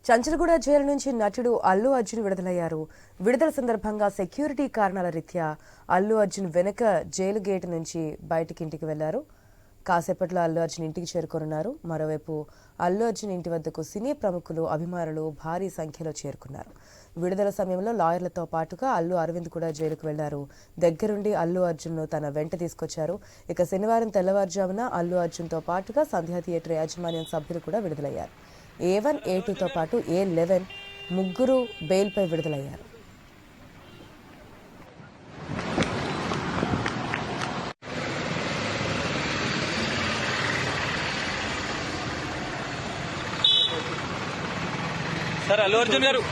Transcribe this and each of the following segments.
Chanchalguda jail నుంచి నటుడు అల్లు అర్జున్ విడుదలయ్యారు. విడుదల సందర్భంగా సెక్యూరిటీ కారణాల రీత్యా అల్లు అర్జున్ వెనక జైలు గేటు నుంచి బయటికి ఇంటికి వెళ్లారు. కాసేపట్లో అల్లు అర్జున్ ఇంటికి చేరుకోనున్నారు. మరోవైపు అల్లు అర్జున్ ఇంటి వద్దకు సినీ ప్రముఖులు, అభిమానులు భారీ సంఖ్యలో చేరుకున్నారు. విడుదల సమయంలో లాయర్లతో పాటుగా అల్లు అరవింద్ కూడా జైలుకు వెళ్లారు. దగ్గరుండి అల్లు అర్జున్ ను తన వెంట తీసుకొచ్చారు. ఇక శనివారం తెల్లవారుజామున అల్లు అర్జున్ తో పాటుగా సంధ్యా థియేటర్ యాజమాన్యం సభ్యులు కూడా విడుదలయ్యారు. A1, A2తో పాటు A11 ముగ్గురు బెయిల్పై విడుదలయ్యారు. సార్ అల్లు అర్జున్ గారు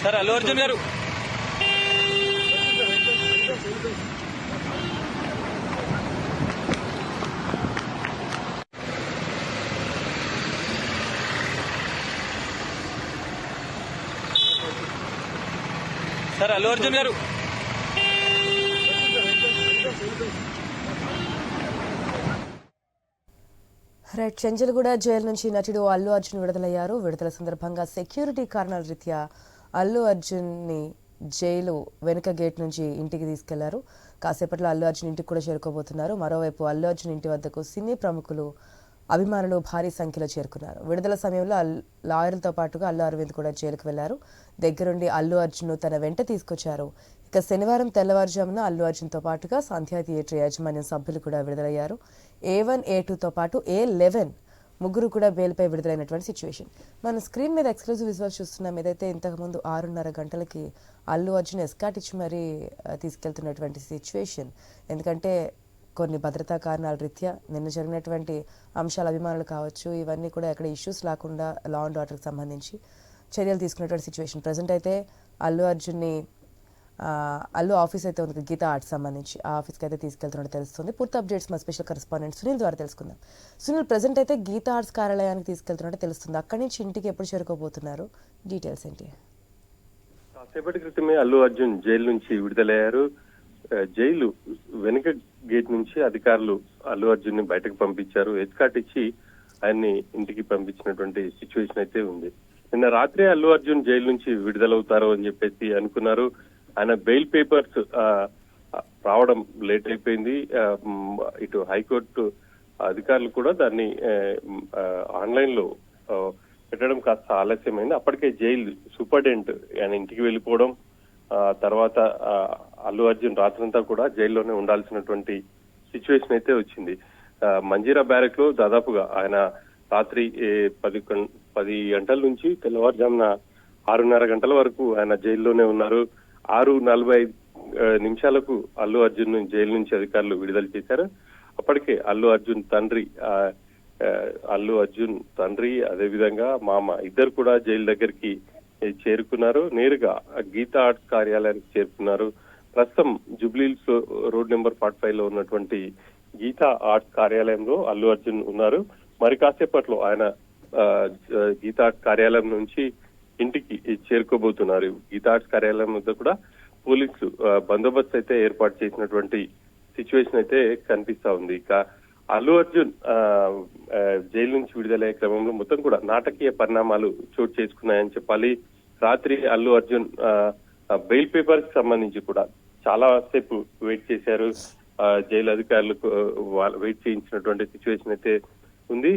సార్ అల్లు అర్జున్ గారు సార్ అల్లు అర్జున్ గారు రైట్, చంచలగూడ జైలు నుంచి నటుడు అల్లు అర్జున్ విడుదలయ్యారు. విడుదల సందర్భంగా సెక్యూరిటీ కారణాల రీత్యా అల్లు అర్జున్ ని జైలు వెనుక గేట్ నుంచి ఇంటికి తీసుకెళ్లారు. కాసేపట్లో అల్లు అర్జున్ ఇంటికి కూడా చేరుకోబోతున్నారు. మరోవైపు అల్లు అర్జున్ ఇంటి వద్దకు సినీ ప్రముఖులు, అభిమానులు భారీ సంఖ్యలో చేరుకున్నారు. విడుదల సమయంలో లాయర్లతో పాటుగా అల్లు అరవింద్ కూడా జైలుకు వెళ్లారు. దగ్గరుండి అల్లు అర్జున్ ను తన వెంట తీసుకొచ్చారు. ఇక శనివారం తెల్లవారుజామున అల్లు అర్జున్ తో పాటుగా సంధ్యా థియేటర్ యాజమాన్యం సభ్యులు కూడా విడుదలయ్యారు. A1, A2తో పాటు A11 ముగ్గురు కూడా బెయిల్పై విడుదలైనటువంటి సిచ్యువేషన్. మనం స్క్రీన్ మీద ఎక్స్క్లూజివ్ విజువల్స్ చూస్తున్నాం. ఏదైతే ఇంతకుముందు 6:30 గంటలకి అల్లు అర్జున్ ఎస్కాట్ ఇచ్చి మరీ తీసుకెళ్తున్నటువంటి సిచ్యువేషన్. ఎందుకంటే కొన్ని భద్రతా కారణాల రీత్యా నిన్న జరిగినటువంటి అంశాల అభిమానులు కావచ్చు, ఇవన్నీ కూడా ఎక్కడ ఇష్యూస్ లేకుండా లా అండ్ ఆర్డర్కి సంబంధించి చర్యలు తీసుకున్నటువంటి సిచ్యువేషన్. ప్రజెంట్ అయితే అల్లు అర్జున్ని అల్లు ఆఫీస్ అయితే ఉంది, గీతా ఆర్ట్స్ సంబంధించి ఆ ఆఫీస్కి అయితే తీసుకెళ్తున్నట్టు తెలుస్తుంది. పూర్తి అప్డేట్స్ మా స్పెషల్ కరెస్పాండెంట్ సునీల్ ద్వారా తెలుసుకుందాం. సునీల్, ప్రజెంట్ అయితే గీతా ఆర్ట్స్ కార్యాలయానికి తీసుకెళ్తున్నట్టు తెలుస్తుంది. అక్కడి నుంచి ఇంటికి ఎప్పుడు చేరుకోబోతున్నారు? డీటెయిల్స్ ఏంటి? కాసేపటి క్రితమే అల్లు అర్జున్ జైలు నుంచి విడుదలయ్యారు. జైలు వెనుక గేట్ నుంచి అధికారులు అల్లు అర్జున్ ని బయటకు పంపించారు. ఎస్కాట్ ఇచ్చి ఆయన్ని ఇంటికి పంపించినటువంటి సిచ్యువేషన్ అయితే ఉంది. నిన్న రాత్రి అల్లు అర్జున్ జైలు నుంచి విడుదలవుతారు అని చెప్పేసి అనుకున్నారు. ఆయన బెయిల్ పేపర్స్ రావడం లేట్ అయిపోయింది. ఇటు హైకోర్టు అధికారులు కూడా దాన్ని ఆన్లైన్ లో పెట్టడం కాస్త ఆలస్యమైంది. అప్పటికే జైలు సూపరింటెండెంట్ ఆయన ఇంటికి వెళ్ళిపోవడం, తర్వాత అల్లు అర్జున్ రాత్రంతా కూడా జైల్లోనే ఉండాల్సినటువంటి సిచ్యువేషన్ అయితే వచ్చింది. మంజీరా బ్యారెక్ లో దాదాపుగా ఆయన రాత్రి 10 గంటల నుంచి తెల్లవారుజామున 6:30 గంటల వరకు ఆయన జైల్లోనే ఉన్నారు. 6:45 అల్లు అర్జున్ ను జైలు నుంచి అధికారులు విడుదల చేశారు. అప్పటికే అల్లు అర్జున్ తండ్రి అదేవిధంగా మామ ఇద్దరు కూడా జైలు దగ్గరికి చేరుకున్నారు. నేరుగా గీతా ఆర్ట్స్ కార్యాలయానికి చేరుకున్నారు. ప్రస్తుతం జూబ్లీహిల్స్ రోడ్ నెంబర్ 45 లో ఉన్నటువంటి గీతా ఆర్ట్స్ కార్యాలయంలో అల్లు అర్జున్ ఉన్నారు. మరి కాసేపట్లో ఆయన గీతా ఆర్ట్స్ కార్యాలయం నుంచి ఇంటికి చేరుకోబోతున్నారు. గీతా ఆర్ట్స్ కార్యాలయం వద్ద కూడా పోలీసులు బందోబస్తు అయితే ఏర్పాటు చేసినటువంటి సిచ్యువేషన్ అయితే కనిపిస్తా ఉంది. ఇక అల్లు అర్జున్ జైలు నుంచి విడుదలయ్యే క్రమంలో మొత్తం కూడా నాటకీయ పరిణామాలు చోటు చేసుకున్నాయని చెప్పాలి. రాత్రి అల్లు అర్జున్ బెయిల్ పేపర్స్ సంబంధించి కూడా చాలా సేపు వెయిట్ చేశారు. జైలు అధికారులకు వెయిట్ చేయించినటువంటి సిచ్యువేషన్ అయితే ఉంది.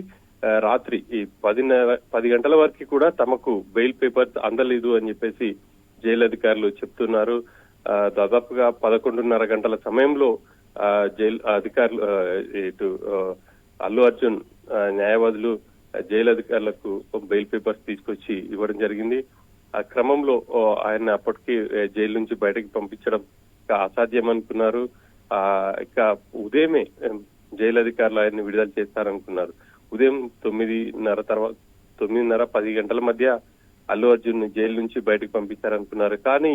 రాత్రి 10 గంటల వరకు కూడా తమకు బెయిల్ పేపర్స్ అందలేదు అని చెప్పేసి జైలు అధికారులు చెప్తున్నారు. దాదాపుగా 11:30 గంటల సమయంలో జైలు అధికారులు ఇటు అల్లు అర్జున్ న్యాయవాదులు జైలు అధికారులకు బెయిల్ పేపర్స్ తీసుకొచ్చి ఇవ్వడం జరిగింది. ఆ క్రమంలో ఆయన అప్పటికి జైలు నుంచి బయటకు పంపించడం అసాధ్యం అనుకున్నారు. ఇక ఉదయమే జైలు అధికారులు ఆయన్ని విడుదల చేస్తారనుకున్నారు. ఉదయం 9:30-10 గంటల మధ్య అల్లు అర్జున్ జైలు నుంచి బయటకు పంపిస్తారనుకున్నారు. కానీ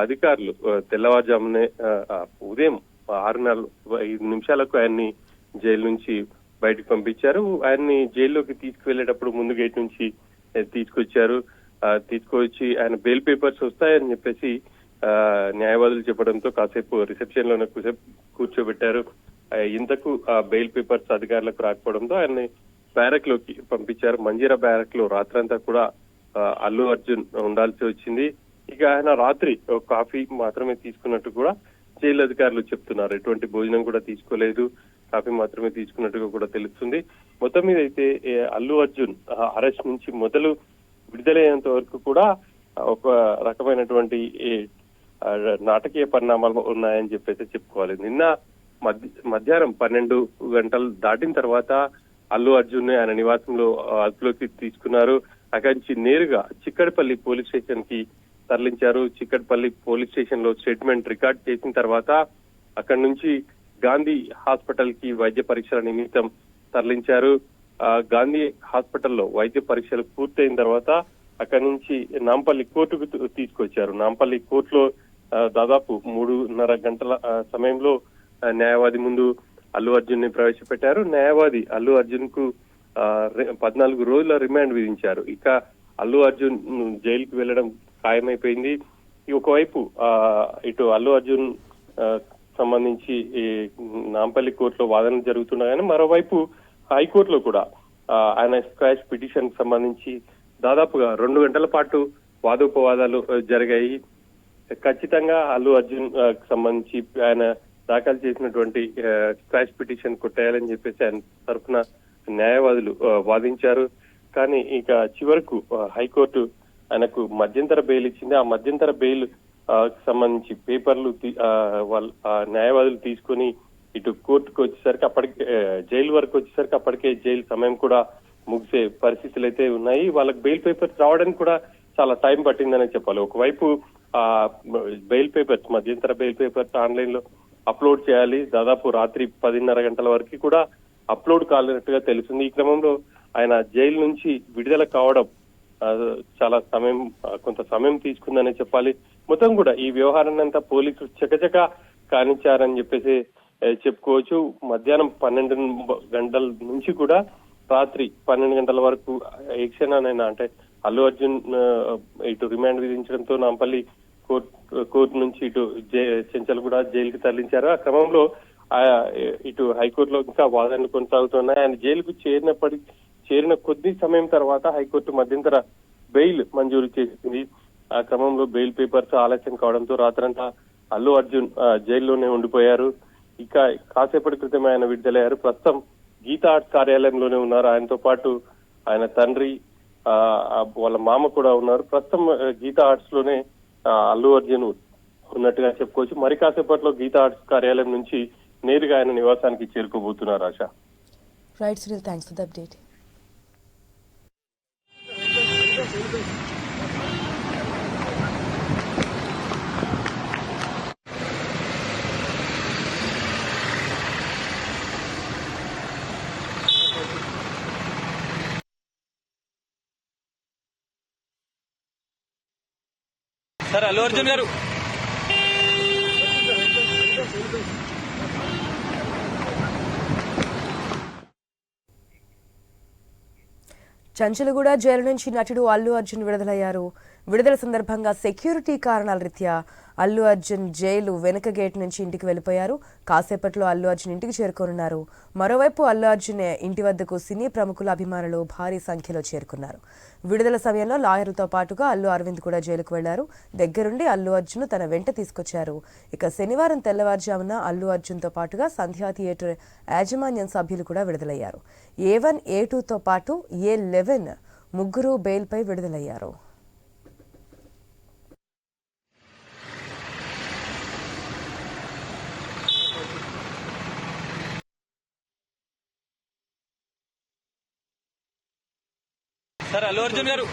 అధికారులు తెల్లవారుజామునే ఉదయం 6:05 ఆయన్ని జైలు నుంచి బయటకు పంపించారు. ఆయన్ని జైల్లోకి తీసుకువెళ్లేటప్పుడు ముందు గేట్ నుంచి తీసుకొచ్చారు. తీసుకొచ్చి ఆయన బెయిల్ పేపర్స్ వస్తాయని చెప్పేసి న్యాయవాదులు చెప్పడంతో కాసేపు రిసెప్షన్ లోనే కూర్చోబెట్టారు. ఇంతకు ఆ బెయిల్ పేపర్స్ అధికారులకు రాకపోవడంతో ఆయన్ని బ్యారక్ లోకి పంపించారు. మంజీరా బ్యారక్ లో రాత్రంతా కూడా అల్లు అర్జున్ ఉండాల్సి వచ్చింది. ఇక ఆయన రాత్రి కాఫీ మాత్రమే తీసుకున్నట్టు కూడా జైలు అధికారులు చెప్తున్నారు. ఎటువంటి భోజనం కూడా తీసుకోలేదు, కాఫీ మాత్రమే తీసుకున్నట్టుగా కూడా తెలుస్తుంది. మొత్తం మీద అయితే అల్లు అర్జున్ అరెస్ట్ నుంచి మొదలు విడుదలయ్యేంత వరకు కూడా ఒక రకమైనటువంటి నాటకీయ పరిణామాలు ఉన్నాయని చెప్పేసి చెప్పుకోవాలి. నిన్న మధ్యాహ్నం 12 గంటలు దాటిన తర్వాత అల్లు అర్జున్ ఆయన నివాసంలో అదుపులోకి తీసుకున్నారు. అక్కడి నుంచి నేరుగా చిక్కడపల్లి పోలీస్ స్టేషన్ కి తరలించారు. చిక్కడపల్లి పోలీస్ స్టేషన్ లో స్టేట్మెంట్ రికార్డ్ చేసిన తర్వాత అక్కడి నుంచి గాంధీ హాస్పిటల్ కి వైద్య పరీక్షల నిమిత్తం తరలించారు. గాంధీ హాస్పిటల్లో వైద్య పరీక్షలు పూర్తయిన తర్వాత అక్కడి నుంచి నాంపల్లి కోర్టుకు తీసుకొచ్చారు. నాంపల్లి కోర్టులో దాదాపు 3.5 గంటల సమయంలో న్యాయవాది ముందు అల్లు అర్జున్ ని ప్రవేశపెట్టారు. న్యాయవాది అల్లు అర్జున్ కు 14 రోజుల రిమాండ్ విధించారు. ఇక అల్లు అర్జున్ జైలుకు వెళ్లడం ఖాయమైపోయింది. ఒకవైపు ఇటు అల్లు అర్జున్ సంబంధించి నాంపల్లి కోర్టులో వాదనలు జరుగుతున్నాయని, మరోవైపు హైకోర్టులో కూడా ఆయన స్క్వాష్ పిటిషన్ సంబంధించి దాదాపుగా 2 గంటల పాటు వాదోపవాదాలు జరిగాయి. ఖచ్చితంగా అల్లు అర్జున్ సంబంధించి ఆయన దాఖలు చేసినటువంటి స్క్వాష్ పిటిషన్ కొట్టేయాలని చెప్పేసి ఆయన తరఫున న్యాయవాదులు వాదించారు. కానీ ఇక చివరకు హైకోర్టు ఆయనకు మధ్యంతర బెయిల్ ఇచ్చింది. ఆ మధ్యంతర బెయిల్ సంబంధించి పేపర్లు న్యాయవాదులు తీసుకుని ఇటు కోర్టుకు వచ్చేసరికి అప్పటికే జైలు వరకు వచ్చేసరికి అప్పటికే జైలు సమయం కూడా ముగిసే పరిస్థితులు అయితే ఉన్నాయి. వాళ్ళకి బెయిల్ పేపర్స్ రావడానికి కూడా చాలా టైం పట్టిందనే చెప్పాలి. ఒకవైపు బెయిల్ పేపర్స్ మధ్యంతర బెయిల్ పేపర్స్ ఆన్లైన్ లో అప్లోడ్ చేయాలి. దాదాపు రాత్రి 10:30 గంటల వరకు కూడా అప్లోడ్ కాలేనట్టుగా తెలుస్తుంది. ఈ క్రమంలో ఆయన జైలు నుంచి విడుదల కావడం చాలా కొంత సమయం తీసుకుందనే చెప్పాలి. మొత్తం కూడా ఈ వ్యవహారాన్ని అంతా పోలీసులు చకచక కానిచ్చారని చెప్పేసి చెప్పుకోవచ్చు. మధ్యాహ్నం 12 గంటల నుంచి కూడా రాత్రి 12 గంటల వరకు ఏ క్షణానైనా అంటే అల్లు అర్జున్ ఇటు రిమాండ్ విధించడంతో నాంపల్లి కోర్టు నుంచి ఇటు చెంచల్గూడ జైలుకి తరలించారు. ఆ క్రమంలో ఇటు హైకోర్టులో ఇంకా వాదనలు కొనసాగుతున్నాయి. ఆయన జైలుకు చేరిన కొద్ది సమయం తర్వాత హైకోర్టు మధ్యంతర బెయిల్ మంజూరు చేసింది. ఆ క్రమంలో బెయిల్ పేపర్స్ ఆలస్యం కావడంతో రాత్రంతా అల్లు అర్జున్ జైల్లోనే ఉండిపోయారు. ఇక కాసేపటి క్రితమే ఆయన విడుదలయ్యారు. ప్రస్తుతం గీతా ఆర్ట్స్ కార్యాలయంలోనే ఉన్నారు. ఆయనతో పాటు ఆయన తండ్రి, వాళ్ళ మామ కూడా ఉన్నారు. ప్రస్తుతం గీతా ఆర్ట్స్ లోనే అల్లు అర్జున్ ఉన్నట్టుగా చెప్పుకోవచ్చు. మరి కాసేపట్లో గీతా ఆర్ట్స్ కార్యాలయం నుంచి నేరుగా ఆయన నివాసానికి చేరుకోబోతున్నారు. ఆశ. Right Sunil, thanks for the update. Sir Allu Arjun గారు. చంచలగూడ జైలు నుంచి నటుడు అల్లు అర్జున్ విడుదలయ్యారు. విడుదల సందర్భంగా సెక్యూరిటీ కారణాల రీత్యా అల్లు అర్జున్ జైలు వెనుక గేట్ నుంచి ఇంటికి వెళ్లిపోయారు. కాసేపట్లో అల్లు అర్జున్ ఇంటికి చేరుకోనున్నారు. మరోవైపు అల్లు అర్జున్ ఇంటి వద్దకు సినీ ప్రముఖుల అభిమానులు భారీ సంఖ్యలో చేరుకున్నారు. విడుదల సమయంలో లాయర్లతో పాటుగా అల్లు అరవింద్ కూడా జైలుకు వెళ్లారు. దగ్గరుండి అల్లు అర్జున్ తన వెంట తీసుకొచ్చారు. ఇక శనివారం తెల్లవారుజామున అల్లు అర్జున్తో పాటుగా సంధ్యా థియేటర్ యాజమాన్యం సభ్యులు కూడా విడుదలయ్యారు. A1, A2తో పాటు A11 ముగ్గురు బెయిల్పై విడుదలయ్యారు. సార్ అల్లు అర్జున్ గారు.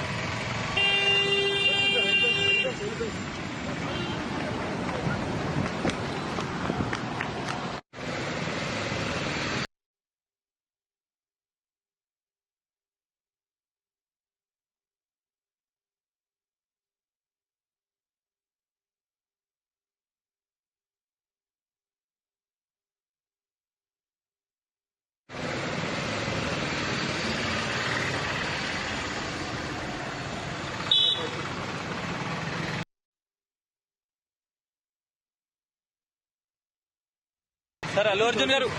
సార్ అల్లు అర్జున్ గారు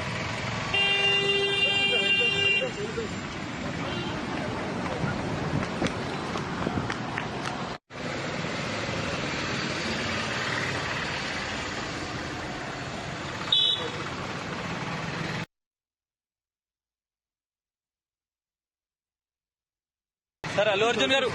సార్ అల్లు అర్జున్ గారు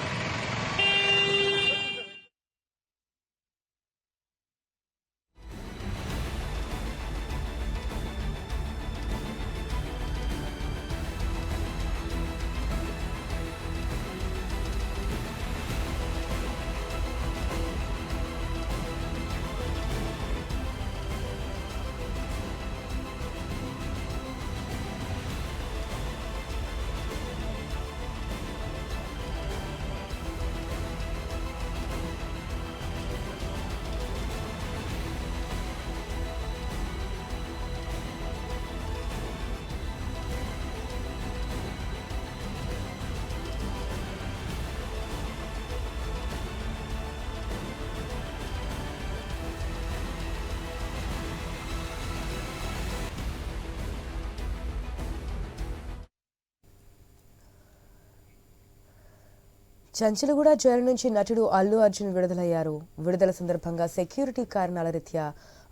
చంచలగూడ జైలు నుంచి నటుడు అల్లు అర్జున్ విడుదలయ్యారు. విడుదల సందర్భంగా సెక్యూరిటీ కారణాల రీత్యా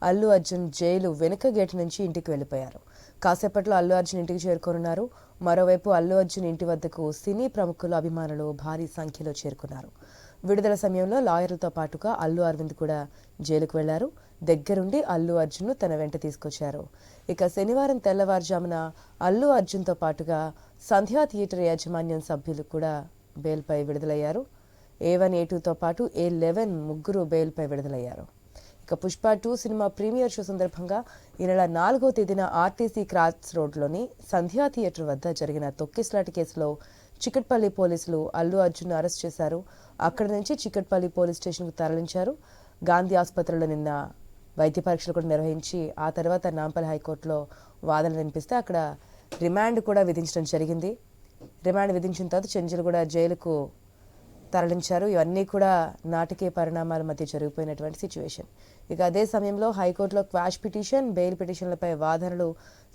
అల్లు అర్జున్ జైలు వెనుక గేటు నుంచి ఇంటికి వెళ్లిపోయారు. కాసేపట్లో అల్లు అర్జున్ ఇంటికి చేరుకోనున్నారు. మరోవైపు అల్లు అర్జున్ ఇంటి వద్దకు సినీ ప్రముఖులు, అభిమానులు భారీ సంఖ్యలో చేరుకున్నారు. విడుదల సమయంలో లాయర్లతో పాటుగా అల్లు అరవింద్ కూడా జైలుకు వెళ్లారు. దగ్గరుండి అల్లు అర్జున్ను తన వెంట తీసుకొచ్చారు. ఇక శనివారం తెల్లవారుజామున అల్లు అర్జున్తో పాటుగా సంధ్యా థియేటర్ యాజమాన్యం సభ్యులు కూడా బెయిల్పై విడుదలయ్యారు. A1, A2తో పాటు A11 ముగ్గురు బెయిల్పై విడుదలయ్యారు. ఇక పుష్ప 2 సినిమా ప్రీమియర్ షో సందర్భంగా ఈ నెల 4వ తేదీన ఆర్టీసీ క్రాస్ రోడ్లోని సంధ్యా థియేటర్ వద్ద జరిగిన తొక్కిసలాట కేసులో చికట్పల్లి పోలీసులు అల్లు అర్జున్ అరెస్ట్ చేశారు. అక్కడి నుంచి చికట్పల్లి పోలీస్ స్టేషన్కు తరలించారు. గాంధీ ఆసుపత్రిలో నిన్న వైద్య పరీక్షలు కూడా నిర్వహించి ఆ తర్వాత నాంపల్లి హైకోర్టులో వాదనలు వినిపిస్తే అక్కడ రిమాండ్ కూడా విధించడం జరిగింది. రిమాండ్ విధించిన తర్వాత చెంచల్గూడ జైలుకు తరలించారు. ఇవన్నీ కూడా నాటకీయ పరిణామాల మధ్య జరిగిపోయినటువంటి సిచ్యువేషన్. ఇక అదే సమయంలో హైకోర్టులో క్వాష్ పిటిషన్, బెయిల్ పిటిషన్లపై వాదనలు.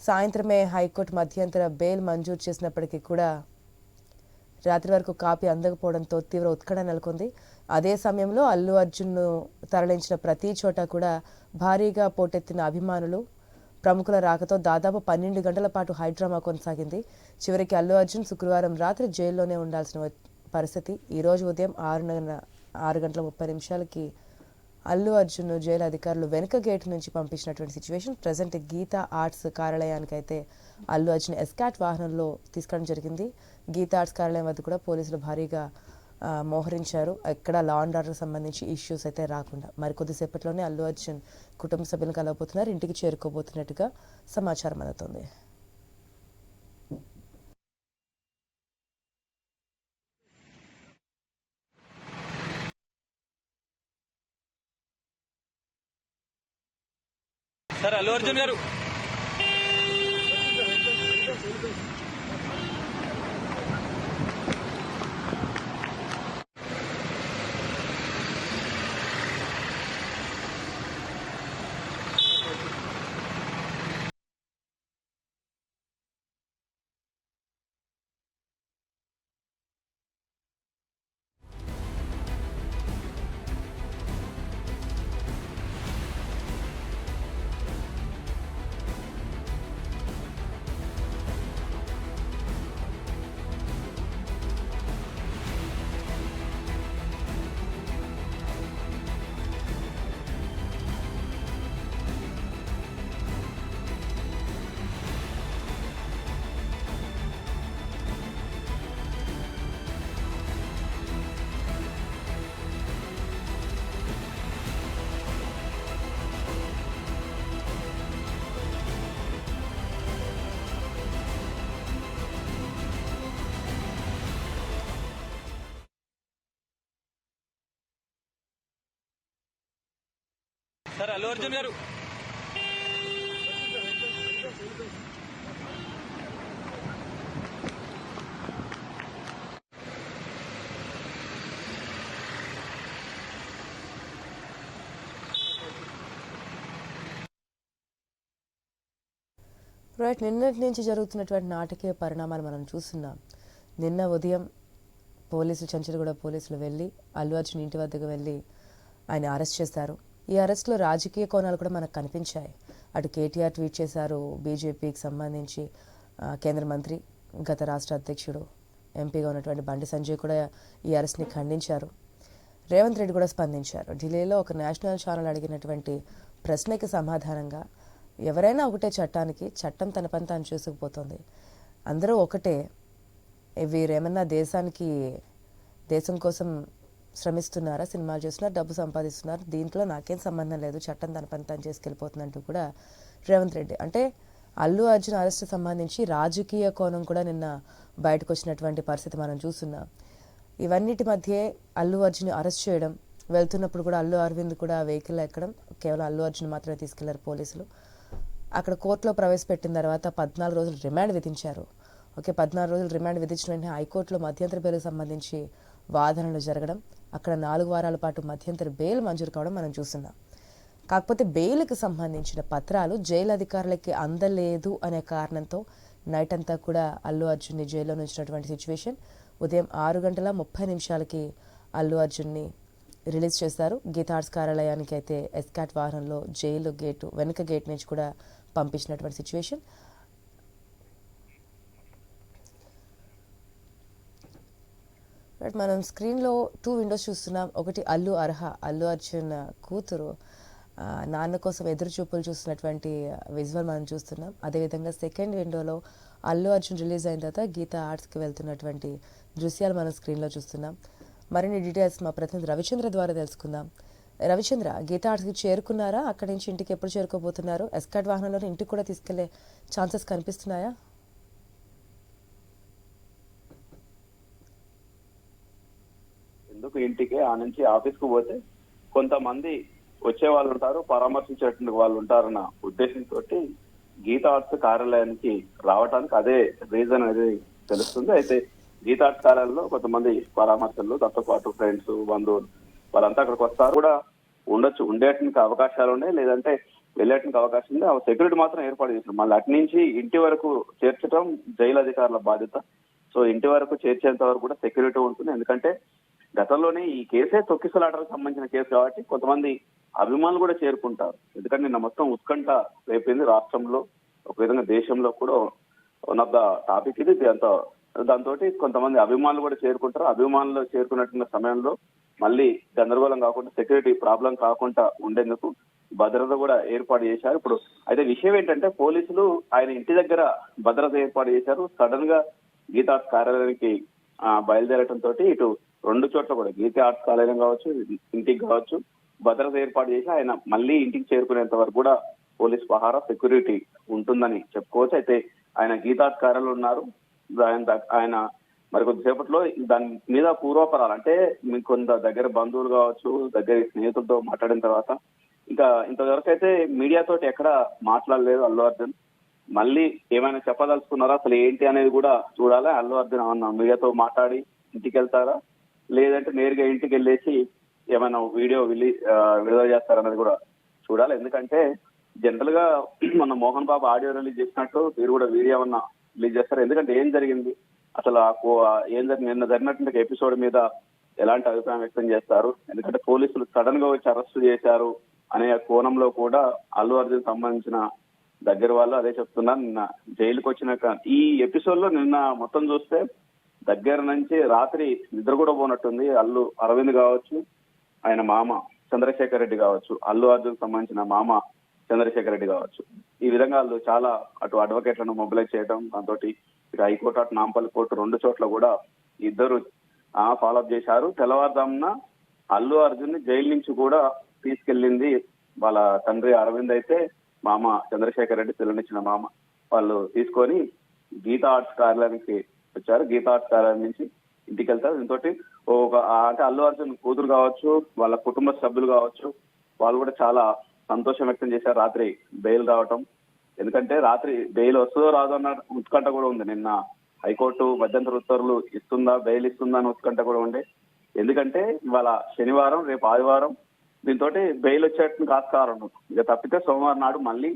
సాయంత్రమే హైకోర్టు మధ్యంతర బెయిల్ మంజూరు చేసినప్పటికీ కూడా రాత్రి వరకు కాపీ అందకపోవడంతో తీవ్ర ఉత్కంఠ నెలకొంది. అదే సమయంలో అల్లు అర్జున్ను తరలించిన ప్రతి చోట కూడా భారీగా పోటెత్తిన అభిమానులు, ప్రముఖుల రాకతో దాదాపు 12 గంటల పాటు హైడ్రామా కొనసాగింది. చివరికి అల్లు అర్జున్ శుక్రవారం రాత్రి జైల్లోనే ఉండాల్సిన పరిస్థితి. ఈరోజు ఉదయం 6:30 అల్లు అర్జున్ను జైలు అధికారులు వెనుక గేటు నుంచి పంపించినటువంటి సిచ్యువేషన్. ప్రజెంట్ గీతా ఆర్ట్స్ కార్యాలయానికి అయితే అల్లు అర్జున్ ఎస్కాట్ వాహనంలో తీసుకురావడం జరిగింది. గీతా ఆర్ట్స్ కార్యాలయం వద్ద కూడా పోలీసులు భారీగా మోహరించారు. ఎక్కడ లా అండ్ ఆర్డర్ సంబంధించి ఇష్యూస్ అయితే రాకుండా. మరికొద్దిసేపట్లోనే అల్లు అర్జున్ కుటుంబ సభ్యులను కలవబోతున్నారు. ఇంటికి చేరుకోబోతున్నట్టుగా సమాచారం అందుతోంది. సార్ అల్లు అర్జున్ గారు సార్ అల్లు అర్జున్ గారు రైట్, నిన్నటి నుంచి జరుగుతున్నటువంటి నాటకీయ పరిణామాలు మనం చూస్తున్నాం. నిన్న ఉదయం పోలీసులు, చెంచల్గూడ పోలీసులు వెళ్ళి అల్లు అర్జున్ ఇంటి వద్దకు వెళ్ళి ఆయన అరెస్ట్ చేశారు. ఈ అరెస్ట్లో రాజకీయ కోణాలు కూడా మనకు కనిపించాయి. అటు కేటీఆర్ ట్వీట్ చేశారు, బీజేపీకి సంబంధించి కేంద్ర మంత్రి, గత రాష్ట్ర అధ్యక్షుడు, ఎంపీగా ఉన్నటువంటి బండి సంజయ్ కూడా ఈ అరెస్ట్ని ఖండించారు. రేవంత్ రెడ్డి కూడా స్పందించారు. ఢిల్లీలో ఒక నేషనల్ ఛానల్ అడిగినటువంటి ప్రశ్నకి సమాధానంగా ఎవరైనా ఒకటే చట్టానికి, చట్టం తన పని తాను చేసుకుపోతుంది, అందరూ ఒకటే, వీరేమన్నా దేశం కోసం శ్రమిస్తున్నారా, సినిమాలు చేస్తున్నారు, డబ్బు సంపాదిస్తున్నారు, దీంట్లో నాకేం సంబంధం లేదు, చట్టం తన పని తాను చేసుకెళ్ళిపోతుందంటూ కూడా రేవంత్ రెడ్డి. అంటే అల్లు అర్జున్ అరెస్ట్ సంబంధించి రాజకీయ కోణం కూడా నిన్న బయటకు వచ్చినటువంటి పరిస్థితి మనం చూస్తున్నాం. ఇవన్నిటి మధ్యే అల్లు అర్జున్ అరెస్ట్ చేయడం, వెళ్తున్నప్పుడు కూడా అల్లు అరవింద్ కూడా వెహికల్ ఎక్కడం, కేవలం అల్లు అర్జున్ మాత్రమే తీసుకెళ్లారు పోలీసులు. అక్కడ కోర్టులో ప్రవేశపెట్టిన తర్వాత 14 రోజులు రిమాండ్ విధించారు. 14 రోజులు రిమాండ్ విధించిన వెంటనే హైకోర్టులో మధ్యంతర బెయిల్కి సంబంధించి వాదనలు జరగడం, అక్కడ 4 వారాల పాటు మధ్యంతర బెయిల్ మంజూరు కావడం మనం చూస్తున్నాం. కాకపోతే బెయిల్కి సంబంధించిన పత్రాలు జైలు అధికారులకి అందలేదు అనే కారణంతో నైట్ అంతా కూడా అల్లు అర్జున్ని జైల్లో ఉంచినటువంటి సిచ్యువేషన్. ఉదయం 6:30 అల్లు అర్జున్ని రిలీజ్ చేశారు. గీతా ఆర్ట్స్ కార్యాలయానికి అయితే ఎస్కాట్ వాహనంలో జైలు గేటు, వెనుక గేట్ నుంచి కూడా పంపించినటువంటి సిచ్యువేషన్. మనం స్క్రీన్లో 2 విండోస్ చూస్తున్నాం. ఒకటి అల్లు అర్జున్ కూతురు నాన్న కోసం ఎదురు చూపులు చూస్తున్నటువంటి విజువల్ మనం చూస్తున్నాం. అదేవిధంగా సెకండ్ విండోలో అల్లు అర్జున్ రిలీజ్ అయిన తర్వాత గీతా ఆర్ట్స్కి వెళ్తున్నటువంటి దృశ్యాలు మనం స్క్రీన్లో చూస్తున్నాం. మరిన్ని డీటెయిల్స్ మా ప్రతినిధి రవిచంద్ర ద్వారా తెలుసుకుందాం. రవిచంద్ర, గీతా ఆర్ట్స్కి చేరుకున్నారా? అక్కడి నుంచి ఇంటికి ఎప్పుడు చేరుకోబోతున్నారు? ఎస్కాట్ వాహనంలో ఇంటికి కూడా తీసుకెళ్లే ఛాన్సెస్ కనిపిస్తున్నాయా? ఎందుకు ఇంటికి, ఆ నుంచి ఆఫీస్కు పోతే కొంతమంది వచ్చే వాళ్ళు ఉంటారు, పరామర్శించేటువంటి వాళ్ళు ఉంటారన్న ఉద్దేశంతో గీతా ఆర్ట్స్ కార్యాలయానికి రావడానికి అదే రీజన్ అనేది తెలుస్తుంది. అయితే గీతా ఆర్ట్స్ కార్యాలయంలో కొంతమంది పరామర్శలు, దాంతో పాటు ఫ్రెండ్స్, బంధువులు వాళ్ళంతా అక్కడికి వస్తారు కూడా ఉండొచ్చు. ఉండేటానికి అవకాశాలు ఉన్నాయి, లేదంటే వెళ్ళేటానికి అవకాశం ఉంది. ఆ సెక్యూరిటీ మాత్రం ఏర్పాటు చేశారు. మళ్ళీ అటు నుంచి ఇంటి వరకు చేర్చడం జైలు అధికారుల బాధ్యత. సో ఇంటి వరకు చేర్చేంత వరకు కూడా సెక్యూరిటీ ఉంటుంది. ఎందుకంటే గతంలోనే ఈ కేసే తొక్కిసలాటలకు సంబంధించిన కేసు కాబట్టి కొంతమంది అభిమానులు కూడా చేరుకుంటారు. ఎందుకంటే నిన్న మొత్తం ఉత్కంఠ రేపింది రాష్ట్రంలో, ఒక విధంగా దేశంలో కూడా వన్ ఆఫ్ ద టాపిక్ ఇది. దాంతో కొంతమంది అభిమానులు కూడా చేరుకుంటారు. అభిమానులు చేరుకున్నటువంటి సమయంలో మళ్ళీ గందరగోళం కాకుండా, సెక్యూరిటీ ప్రాబ్లం కాకుండా ఉండేందుకు భద్రత కూడా ఏర్పాటు చేశారు. ఇప్పుడు అయితే విషయం ఏంటంటే పోలీసులు ఆయన ఇంటి దగ్గర భద్రత ఏర్పాటు చేశారు. సడన్ గా గీతా ఆర్ట్స్ కార్యాలయానికి బయలుదేరటంతో ఇటు 2 చోట్ల కూడా గీతా ఆర్ట్స్ కార్యాలయం కావచ్చు, ఇంటికి కావచ్చు, భద్రత ఏర్పాటు చేసి ఆయన మళ్ళీ ఇంటికి చేరుకునేంత వరకు కూడా పోలీస్ పహారా, సెక్యూరిటీ ఉంటుందని చెప్పుకోవచ్చు. అయితే ఆయన గీతా ఆర్ట్స్ కార్యాలయంలో ఉన్నారు. ఆయన మరి కొద్దిసేపట్లో దాని మీద పూర్వపరాలు, అంటే మీకు కొంత దగ్గర బంధువులు కావచ్చు, దగ్గర స్నేహితులతో మాట్లాడిన తర్వాత ఇంకా ఇంతవరకు అయితే మీడియాతో ఎక్కడ మాట్లాడలేదు అల్లు అర్జున్. మళ్ళీ ఏమైనా చెప్పదలుచుకున్నారా, అసలు ఏంటి అనేది కూడా చూడాలి. అల్లు అర్జున్ ఏమన్నా మీడియాతో మాట్లాడి ఇంటికి వెళ్తారా, లేదంటే నేరుగా ఇంటికి వెళ్ళేసి ఏమైనా వీడియో విడుదల చేస్తారన్నది కూడా చూడాలి. ఎందుకంటే జనరల్ గా మన మోహన్ బాబు ఆడియో రిలీజ్ చేసినట్టు మీరు కూడా వీడియో ఏమన్నా రిలీజ్ చేస్తారు. ఎందుకంటే ఏం జరిగింది అసలు, నిన్న జరిగినటువంటి ఎపిసోడ్ మీద ఎలాంటి అభిప్రాయం వ్యక్తం చేస్తారు? ఎందుకంటే పోలీసులు సడన్ గా వచ్చి అరెస్ట్ చేశారు అనే కోణంలో కూడా అల్లు అర్జున్ సంబంధించిన దగ్గర వాళ్ళు అదే చెప్తున్నారు. నిన్న జైలుకి వచ్చినాక ఈ ఎపిసోడ్ లో నిన్న మొత్తం చూస్తే దగ్గర నుంచి రాత్రి నిద్ర కూడా పోనట్టుంది. అల్లు అరవింద్ కావచ్చు, ఆయన మామ చంద్రశేఖర్ రెడ్డి కావచ్చు, అల్లు అర్జున్ సంబంధించిన మామ చంద్రశేఖర్ రెడ్డి కావచ్చు, ఈ విధంగా వాళ్ళు చాలా అటు అడ్వకేట్లను మొబిలైజ్ చేయడం, దాంతో ఇటు హైకోర్టు, అటు నాంపల్లి కోర్టు 2 చోట్ల కూడా ఇద్దరు ఫాలోఅప్ చేశారు. తెల్లవారుజామున అల్లు అర్జున్ జైలు నుంచి కూడా తీసుకెళ్లింది వాళ్ళ తండ్రి అరవింద్, అయితే మామ చంద్రశేఖర్ రెడ్డి, పిల్లనిచ్చిన మామ, వాళ్ళు తీసుకొని గీతా ఆర్ట్స్ కార్యాలయానికి వచ్చారు. గీతా ఆర్ట్స్ కార్యాలయం నుంచి ఇంటికి వెళ్తారు. దీంతో అంటే అల్లు అర్జున్ కూతురు కావచ్చు, వాళ్ళ కుటుంబ సభ్యులు కావచ్చు, వాళ్ళు కూడా చాలా సంతోషం వ్యక్తం చేశారు రాత్రి బెయిల్ రావటం. ఎందుకంటే రాత్రి బెయిల్ వస్తుందో రాదో అన్న ఉత్కంఠ కూడా ఉంది. నిన్న హైకోర్టు మధ్యంతర ఉత్తర్వులు ఇస్తుందా, బెయిల్ ఇస్తుందా అని ఉత్కంఠ కూడా ఉండే. ఎందుకంటే ఇవాళ శనివారం, రేపు ఆదివారం, దీంతో బెయిల్ వచ్చేట్టుకు ఆస్కారం ఉంది. ఇక తప్పితే సోమవారం నాడు మళ్ళీ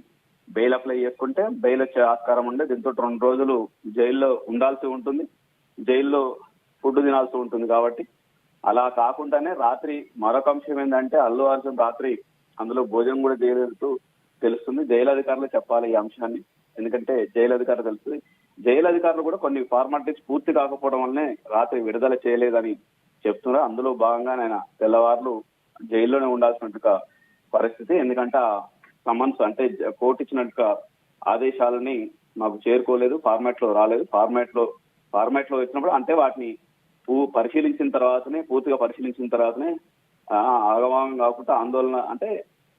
బెయిల్ అప్లై చేసుకుంటే బెయిల్ వచ్చే ఆస్కారం ఉండే. దీంతో 2 రోజులు జైల్లో ఉండాల్సి ఉంటుంది, జైల్లో ఫుడ్ తినాల్సి ఉంటుంది. కాబట్టి అలా కాకుండానే రాత్రి మరొక అంశం ఏంటంటే అల్లు అర్జున్ రాత్రి అందులో భోజనం కూడా చేయలేదు తెలుస్తుంది. జైలు అధికారులు చెప్పాలి ఈ అంశాన్ని, ఎందుకంటే జైలు అధికారులు తెలుస్తుంది. జైలు అధికారులు కూడా కొన్ని ఫార్మాలిటీస్ పూర్తి కాకపోవడం వల్లనే రాత్రి విడుదల చేయలేదని చెప్తున్నారు. అందులో భాగంగా ఆయన తెల్లవారులు జైల్లోనే ఉండాల్సినట్టుగా పరిస్థితి. ఎందుకంటే ఆ సమన్స్ అంటే కోర్టు ఇచ్చినట్టుగా ఆదేశాలని మాకు చేరుకోలేదు, ఫార్మాట్ లో రాలేదు. ఫార్మాట్ లో వచ్చినప్పుడు అంటే వాటిని పరిశీలించిన తర్వాతనే పూర్తిగా పరిశీలించిన తర్వాతనే ఆగమాగం కాకుండా ఆందోళన అంటే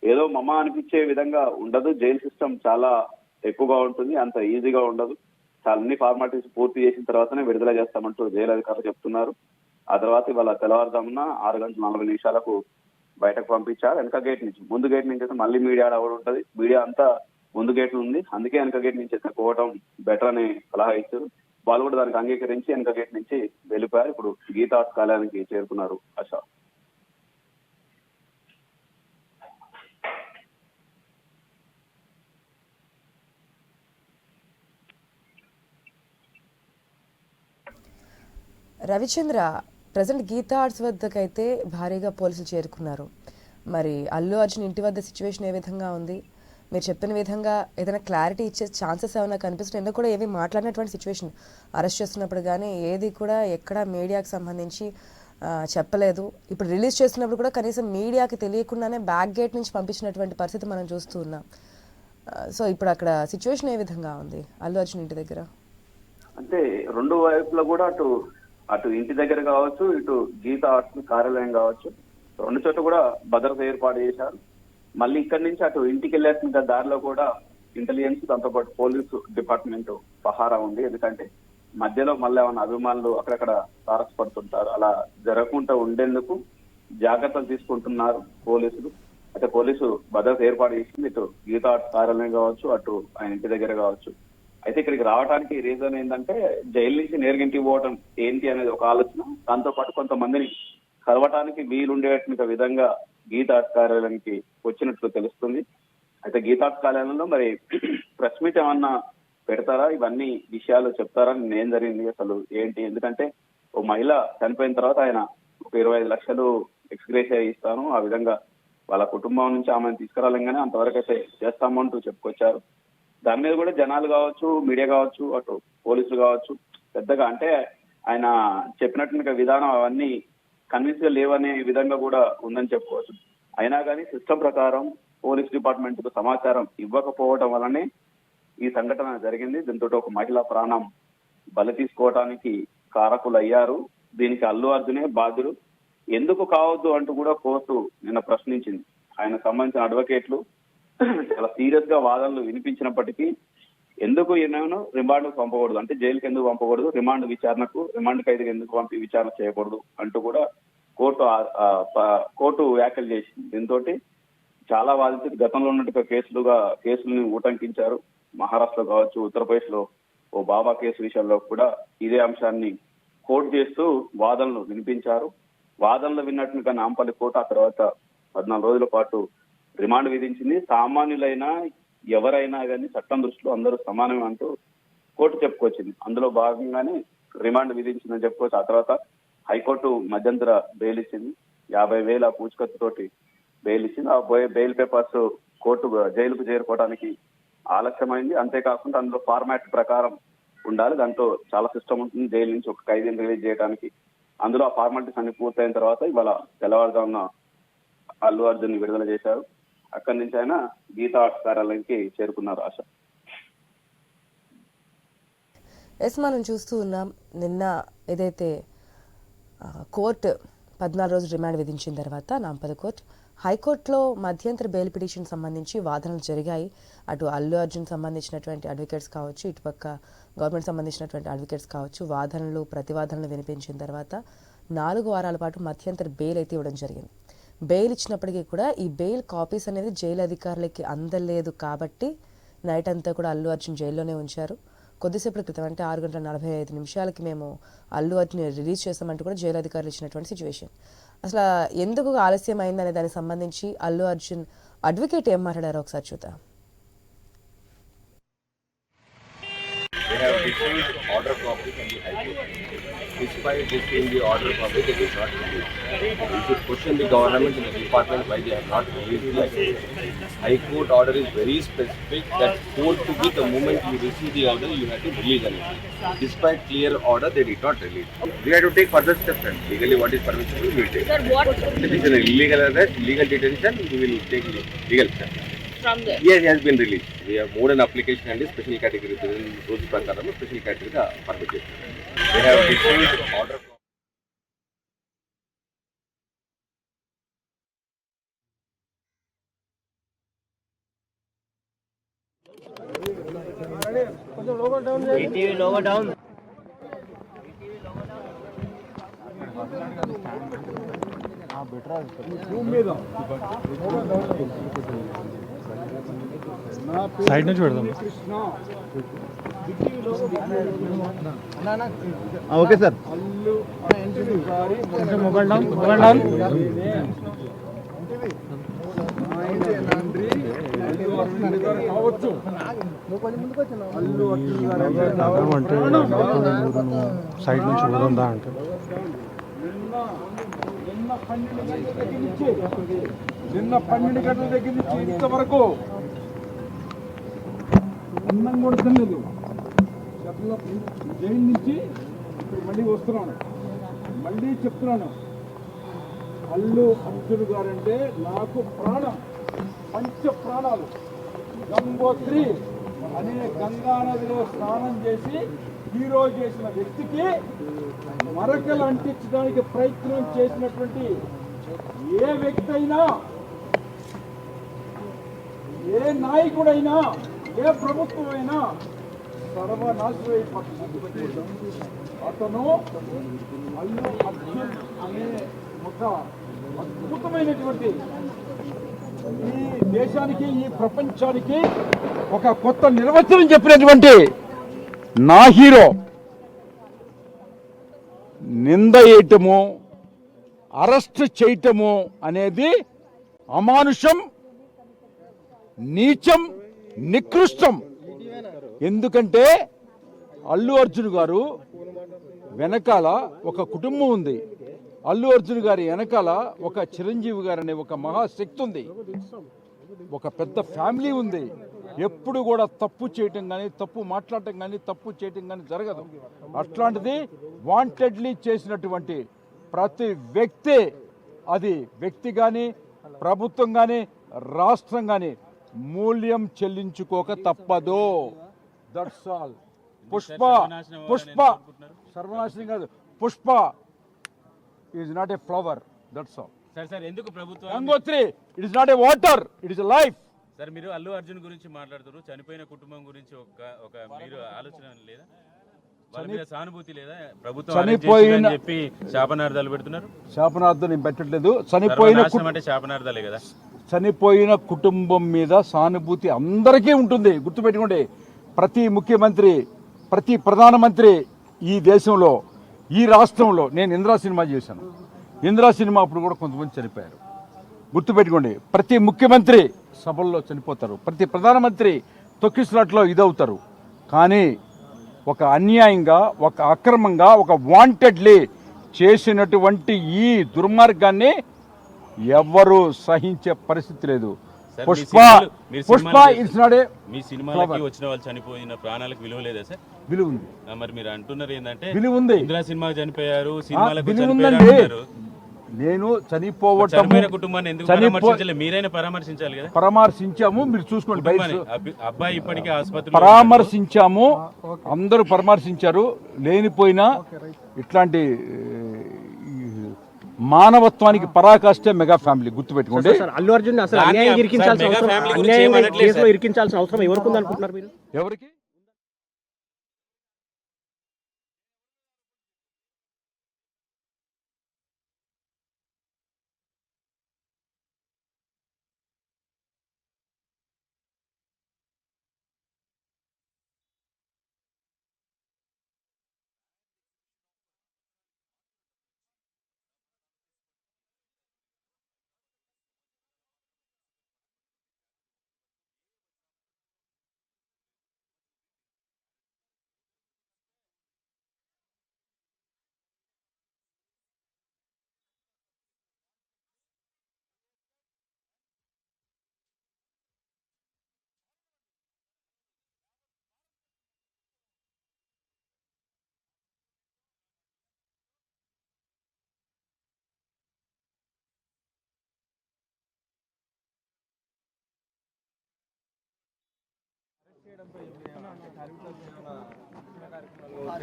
ఏదో మమ అనిపించే విధంగా ఉండదు. జైలు సిస్టమ్ చాలా ఎక్కువగా ఉంటుంది, అంత ఈజీగా ఉండదు. చాలా అన్ని ఫార్మాలిటీస్ పూర్తి చేసిన తర్వాతనే విడుదల చేస్తామంటూ జైలు అధికారులు చెప్తున్నారు. ఆ తర్వాత ఇవాళ తెల్లవారుజామున 6:40 బయటకు పంపించారు. వెనక గేట్ నుంచి, ముందు గేట్ నుంచి అయితే మళ్ళీ మీడియా కూడా ఉంటుంది. మీడియా అంతా ముందు గేట్లు ఉంది, అందుకే వెనక గేట్ నుంచి అయితే పోవడం బెటర్ అని సలహా ఇచ్చారు. వాళ్ళు కూడా దానికి అంగీకరించి వెనక గేట్ నుంచి వెళ్ళిపోయారు. ఇప్పుడు గీతా ఆర్ట్స్ కార్యాలయానికి చేరుకున్నారు ఆశ. రవిచంద్ర, ప్రజెంట్ గీతా ఆర్ట్స్ వద్దకైతే భారీగా పోలీసులు చేరుకున్నారు. మరి అల్లు అర్జున్ ఇంటి వద్ద సిచ్యువేషన్ ఏ విధంగా ఉంది? మీరు చెప్పిన విధంగా ఏదైనా క్లారిటీ ఇచ్చే ఛాన్సెస్ ఏమైనా కనిపిస్తుంది? ఎందుకు కూడా ఏవి మాట్లాడినటువంటి సిచ్యువేషన్, అరెస్ట్ చేస్తున్నప్పుడు కానీ ఏది కూడా ఎక్కడ మీడియాకి సంబంధించి చెప్పలేదు. ఇప్పుడు రిలీజ్ చేస్తున్నప్పుడు కూడా కనీసం మీడియాకి తెలియకుండానే బ్యాక్ గేట్ నుంచి పంపించినటువంటి పరిస్థితి మనం చూస్తూ ఉన్నాం. సో ఇప్పుడు అక్కడ సిచ్యువేషన్ ఏ విధంగా ఉంది అల్లు అర్జున్ ఇంటి దగ్గర? అంటే 2 వైపులా కూడా అటు ఇంటి దగ్గర కావచ్చు, ఇటు గీతా ఆర్ట్స్ కార్యాలయం కావచ్చు, 2 చోట్ల కూడా భద్రత ఏర్పాటు చేశారు. మళ్ళీ ఇక్కడి నుంచి అటు ఇంటికి వెళ్ళాల్సిన దారిలో కూడా ఇంటెలిజెన్స్, దాంతో పాటు పోలీసు డిపార్ట్మెంట్ పహారా ఉంది. ఎందుకంటే మధ్యలో మళ్ళీ ఏమైనా అభిమానులు అక్కడక్కడ తారసపడుతుంటారు, అలా జరగకుండా ఉండేందుకు జాగ్రత్తలు తీసుకుంటున్నారు పోలీసులు. అయితే పోలీసు భద్రత ఏర్పాటు చేసింది, ఇటు గీతా ఆర్ట్స్ కార్యాలయం కావచ్చు, అటు ఆయన ఇంటి దగ్గర కావచ్చు. అయితే ఇక్కడికి రావడానికి రీజన్ ఏంటంటే జైలు నుంచి నేరుగా ఇంటికి పోవడం ఏంటి అనేది ఒక ఆలోచన. దాంతో పాటు కొంతమందిని కలవటానికి వీలుండేటువంటి విధంగా గీతా ఆర్ట్స్ కార్యాలయానికి వచ్చినట్లు తెలుస్తుంది. అయితే గీతా ఆర్ట్స్ కార్యాలయంలో మరి ప్రెస్ మీట్ ఏమన్నా పెడతారా, ఇవన్నీ విషయాలు చెప్తారా, ఏం జరిగింది అసలు ఏంటి? ఎందుకంటే ఓ మహిళ చనిపోయిన తర్వాత ఆయన ఒక 25 లక్షలు ఎక్స్గ్రేషియా ఇస్తాను, ఆ విధంగా వాళ్ళ కుటుంబం నుంచి ఆమెను తీసుకురాలంగానే అంతవరకు అయితే చేస్తామంటూ చెప్పుకొచ్చారు. దాని మీద కూడా జనాలు కావచ్చు, మీడియా కావచ్చు, అటు పోలీసులు కావచ్చు పెద్దగా అంటే ఆయన చెప్పినట్టు విధానం అవన్నీ కన్విన్స్ గా లేవనే విధంగా కూడా ఉందని చెప్పుకోవచ్చు. అయినా కానీ సిస్టమ్ ప్రకారం పోలీస్ డిపార్ట్మెంట్ కు సమాచారం ఇవ్వకపోవడం వల్లనే ఈ సంఘటన జరిగింది. దీంతో ఒక మహిళ ప్రాణం బలి తీసుకోవడానికి కారకులు అయ్యారు. దీనికి అల్లు అర్జునే బాధ్యుడు. ఎందుకు కావద్దు అంటూ కూడా కోర్టు నిన్న ప్రశ్నించింది. ఆయన సంబంధించిన అడ్వకేట్లు చాలా సీరియస్ గా వాదనలు వినిపించినప్పటికీ ఎందుకు ఈయనను రిమాండ్ పంపకూడదు, అంటే జైలుకి ఎందుకు పంపకూడదు, రిమాండ్ ఖైదీకి ఎందుకు పంపి విచారణ చేయకూడదు అంటూ కూడా కోర్టు వ్యాఖ్యలు చేసింది. దీంతో చాలా బాధితులు గతంలో ఉన్నట్టుగా కేసులను ఉటంకించారు. మహారాష్ట్రలో కావచ్చు, ఉత్తరప్రదేశ్ లో ఓ బాబా కేసు విషయంలో కూడా ఇదే అంశాన్ని కోర్టు చేస్తూ వాదనలు వినిపించారు. వాదనలు విన్నట్టుగా నాంపల్లి కోర్టు ఆ తర్వాత 14 రోజుల పాటు రిమాండ్ విధించింది. సామాన్యులైనా ఎవరైనా కానీ చట్టం దృష్టిలో అందరూ సమానమే అంటూ కోర్టు చెప్పుకొచ్చింది. అందులో భాగంగానే రిమాండ్ విధించిందని చెప్పుకోవచ్చు. ఆ తర్వాత హైకోర్టు మధ్యంతర బెయిల్ ఇచ్చింది. 50,000 పూచికత్తుతోటి బెయిల్ ఇచ్చింది. ఆ బెయిల్ పేపర్స్ కోర్టు జైలుకు చేరుకోవడానికి ఆలస్యమైంది. అంతేకాకుండా అందులో ఫార్మాట్ ప్రకారం ఉండాలి, దాంతో చాలా సిస్టమ్ ఉంటుంది. జైలు నుంచి ఒక ఖైదీని రిలీజ్ చేయడానికి అందులో ఆ ఫార్మాలిటీస్ అన్ని పూర్తయిన తర్వాత ఇవాళ తెల్లవారుజామున అల్లు అర్జున్ విడుదల చేశారు. అక్కడి నుంచి ఆయన గీతా ఆర్ట్స్ కార్యాలయానికి చేరుకున్నారు. ఆశ మనం చూస్తూ ఉన్నాం. నిన్న ఏదైతే కోర్టు 14 రోజులు రిమాండ్ విధించిన తర్వాత నాంపల్లి కోర్టు హైకోర్టులో మధ్యంతర బెయిల్ పిటిషన్ సంబంధించి వాదనలు జరిగాయి. అటు అల్లు అర్జున్ సంబంధించినటువంటి అడ్వకేట్స్ కావచ్చు, ఇటుపక్క గవర్నమెంట్ సంబంధించినటువంటి అడ్వకేట్స్ కావచ్చు, వాదనలు ప్రతివాదనలు వినిపించిన తర్వాత 4 వారాల పాటు మధ్యంతర బెయిల్ అయితే ఇవ్వడం జరిగింది. బెయిల్ ఇచ్చినప్పటికీ కూడా ఈ బెయిల్ కాపీస్ అనేది జైలు అధికారులకి అందలేదు కాబట్టి నైట్ అంతా కూడా అల్లు అర్జున్ జైల్లోనే ఉంచారు. కొద్దిసేపటి క్రితం అంటే 6:45 మేము అల్లు అర్జున్ రిలీజ్ చేస్తామంటూ కూడా జైలు అధికారులు ఇచ్చినటువంటి సిచ్యువేషన్. అసలు ఎందుకు ఆలస్యం అయిందనే దానికి సంబంధించి అల్లు అర్జున్ అడ్వకేట్ ఏం మాట్లాడారో ఒకసారి చూద్దాం. They have received order copy from the High Court. Despite receiving the order copy, they did not release. We should question the government and the department why they have not released the application. High Court order is very specific that court to be the moment you receive the order, you have to release anything. Despite clear order, they did not release. We have to take further steps and legally what is permissible, we will take. Sir, what If it is an illegal arrest, illegal detention, we will take legal steps. from there? Yes, he has been released. We have moved an application and special category rules prakaram special category permitted. They have received order. Side నుంచి పెడదాం okay sir mobile down కావచ్చు అంటే side నుంచి పెడదా అంటే నిన్న 12 గంటల దగ్గర నుంచి ఇంతవరకు అన్నం కూడా తినలేదు. జైలు నుంచి ఇప్పుడు మళ్ళీ వస్తున్నాను, మళ్ళీ చెప్తున్నాను, అల్లు అర్జున్ గారంటే నాకు ప్రాణం, పంచ ప్రాణాలు. గంగోత్రి అనే గంగా నదిలో స్నానం చేసి హీరో చేసిన వ్యక్తికి మరకలు అంటించడానికి ప్రయత్నం చేసినటువంటి ఏ వ్యక్తి అయినా, ఏ నాయకుడైనా, ఏ ప్రభుత్వం అయినా సర్వనాశనం అయిపోతుంది. అతను అల్లు అర్జున్ అనే ఒక అద్భుతమైనటువంటి ఈ దేశానికి, ఈ ప్రపంచానికి ఒక కొత్త నిర్వచనం చెప్పినటువంటి నా హీరో నింద వేయటము, అరెస్ట్ చేయటము అనేది అమానుషం, నీచం, నికృష్టం. ఎందుకంటే అల్లు అర్జున్ గారు వెనకాల ఒక కుటుంబం ఉంది. అల్లు అర్జున్ గారి వెనకాల ఒక చిరంజీవి గారు అనే ఒక మహాశక్తి ఉంది, ఒక పెద్ద ఫ్యామిలీ ఉంది. ఎప్పుడు కూడా తప్పు చేయటం కానీ, తప్పు మాట్లాడటం కానీ, తప్పు చేయటం కానీ జరగదు. అట్లాంటిది వాంటెడ్లీ చేసినటువంటి ప్రతి వ్యక్తి, అది వ్యక్తి కానీ, ప్రభుత్వం కానీ, రాష్ట్రం కానీ మూల్యం చెల్లించుకోక తప్పదు. That's all. పుష్ప సర్వనాశనం కాదు, Pushpa is not a flower. That's all. Sir ఎందుకు ప్రభుత్వం Gangotri it is not a water, it is a life. Sir మీరు అల్లు అర్జున్ గురించి మాట్లాడుతారు, చనిపోయిన కుటుంబం గురించి ఒక మీరు ఆలోచన లేదా? వాళ్ళ మీద సానుభూతి లేదా? ప్రభుత్వం చనిపోయిన చెప్పి శాపనార్థాలు పెడుతున్నారు. శాపనార్థం నేను పెట్టట్లేదు. చనిపోయిన అంటే శాపనార్థాలే కదా. చనిపోయిన కుటుంబం మీద సానుభూతి అందరికీ ఉంటుంది. గుర్తుపెట్టుకోండి, ప్రతి ముఖ్యమంత్రి, ప్రతి ప్రధానమంత్రి ఈ దేశంలో, ఈ రాష్ట్రంలో, నేను ఇందిరా సినిమా చేశాను. ఇందిరా సినిమా అప్పుడు కూడా కొంతమంది చనిపోయారు. గుర్తుపెట్టుకోండి, ప్రతి ముఖ్యమంత్రి సభల్లో చనిపోతారు, ప్రతి ప్రధానమంత్రి తొక్కిసలాట్లో ఇదవుతారు. కానీ ఒక అన్యాయంగా, ఒక అక్రమంగా, ఒక వాంటెడ్లీ చేసినటువంటి ఈ దుర్మార్గాన్ని ఎవ్వరూ సహించే పరిస్థితి లేదు. Pushpa it's not a. మీ సినిమాలకి వచ్చిన వాళ్ళు చనిపోయిన ప్రాణాలకు విలువ లేదా సార్? విలువ ఉంది. మరి మీరు అంటున్నారు ఏంటంటే విలువ ఉంది. ఇందిరా సినిమా చనిపోయారు, సినిమాలకు విలువ చనిపోయారు ఉందండి. అంటున్నారు. నేను చనిపోవటం, చనిపోయిన కుటుంబాన్ని ఎందుకు పరామర్శించలేదు? మీరైనా పరామర్శించాలి కదా. పరామర్శించాము, మీరు చూసుకోండి. అబ్బాయి ఇప్పటికే ఆసుపత్రిలో పరామర్శించాము, అందరూ పరామర్శించారు. లేనిపోయినా ఇట్లాంటి మానవత్వానికి పరాకాష్టే మెగా ఫ్యామిలీ. గుర్తుపెట్టుకోండి. అల్లు అర్జున్ అసలు అన్యాయంగా ఇరికించాల్సిన అవసరం, అన్యాయంగా కేసులో ఇరికించాల్సిన అవసరం ఎవరికి ఉందనుకుంటున్నారు మీరు? ఎవరికి?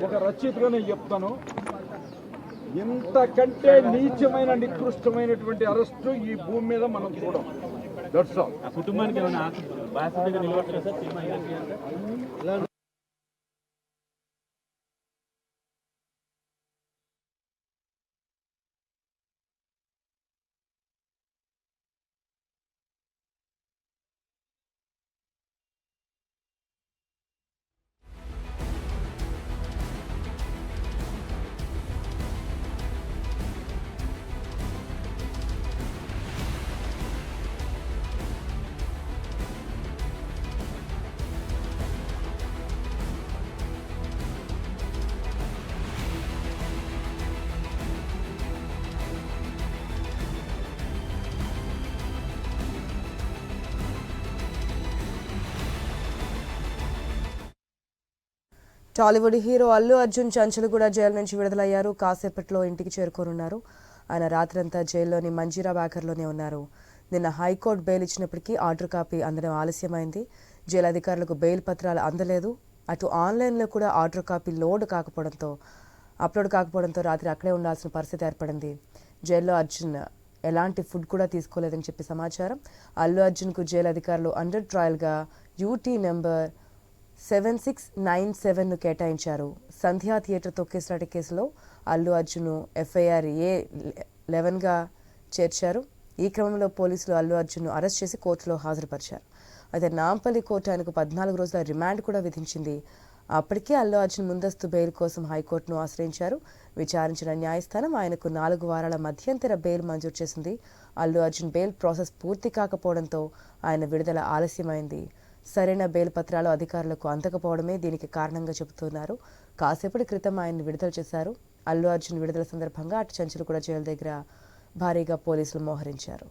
ఒక రచయితగా నేను చెప్తాను, ఇంతకంటే నీచమైన నికృష్టమైనటువంటి అరెస్టు ఈ భూమి మీద మనం చూడం. That's all. ఆ కుటుంబానికి ఏమైనా బాధ్యతగా నిలబడతారా సార్ సినిమా ఇండస్ట్రీ అంటే? టాలీవుడ్ హీరో అల్లు అర్జున్ చంచలగూడ జైలు నుంచి విడుదలయ్యారు. కాసేపట్లో ఇంటికి చేరుకోనున్నారు. ఆయన రాత్రంతా జైల్లోని మంజీరా బ్యాకర్లోనే ఉన్నారు. నిన్న హైకోర్టు బెయిల్ ఇచ్చినప్పటికీ ఆర్డర్ కాపీ అందడం ఆలస్యమైంది. జైలు అధికారులకు బెయిల్ పత్రాలు అందలేదు. అటు ఆన్లైన్లో కూడా ఆర్డర్ కాపీ అప్లోడ్ కాకపోవడంతో రాత్రి అక్కడే ఉండాల్సిన పరిస్థితి ఏర్పడింది. జైల్లో అర్జున్ ఎలాంటి ఫుడ్ కూడా తీసుకోలేదని చెప్పి సమాచారం. అల్లు అర్జున్కు జైలు అధికారులు అండర్ ట్రయల్గా యూటీ నెంబర్ 7697ను కేటాయించారు. సంధ్యా థియేటర్ తొక్కేసినట్టు కేసులో అల్లు అర్జున్ను FIR A11గా చేర్చారు. ఈ క్రమంలో పోలీసులు అల్లు అర్జున్ను అరెస్ట్ చేసి కోర్టులో హాజరుపరిచారు. అయితే నాంపల్లి కోర్టు ఆయనకు 14 రోజుల రిమాండ్ కూడా విధించింది. అప్పటికే అల్లు అర్జున్ ముందస్తు బెయిల్ కోసం హైకోర్టును ఆశ్రయించారు. విచారించిన న్యాయస్థానం ఆయనకు 4 వారాల మధ్యంతర బెయిల్ మంజూరు చేసింది. అల్లు అర్జున్ బెయిల్ ప్రాసెస్ పూర్తి కాకపోవడంతో ఆయన విడుదల ఆలస్యమైంది. సరైన బెయిల్ పత్రాలు అధికారులకు అందకపోవడమే దీనికి కారణంగా చెబుతున్నారు. కాసేపటి క్రితం ఆయన్ని విడుదల చేశారు. అల్లు అర్జున్ విడుదల సందర్భంగా అటు చంచలగూడ జైలు దగ్గర భారీగా పోలీసులు మోహరించారు.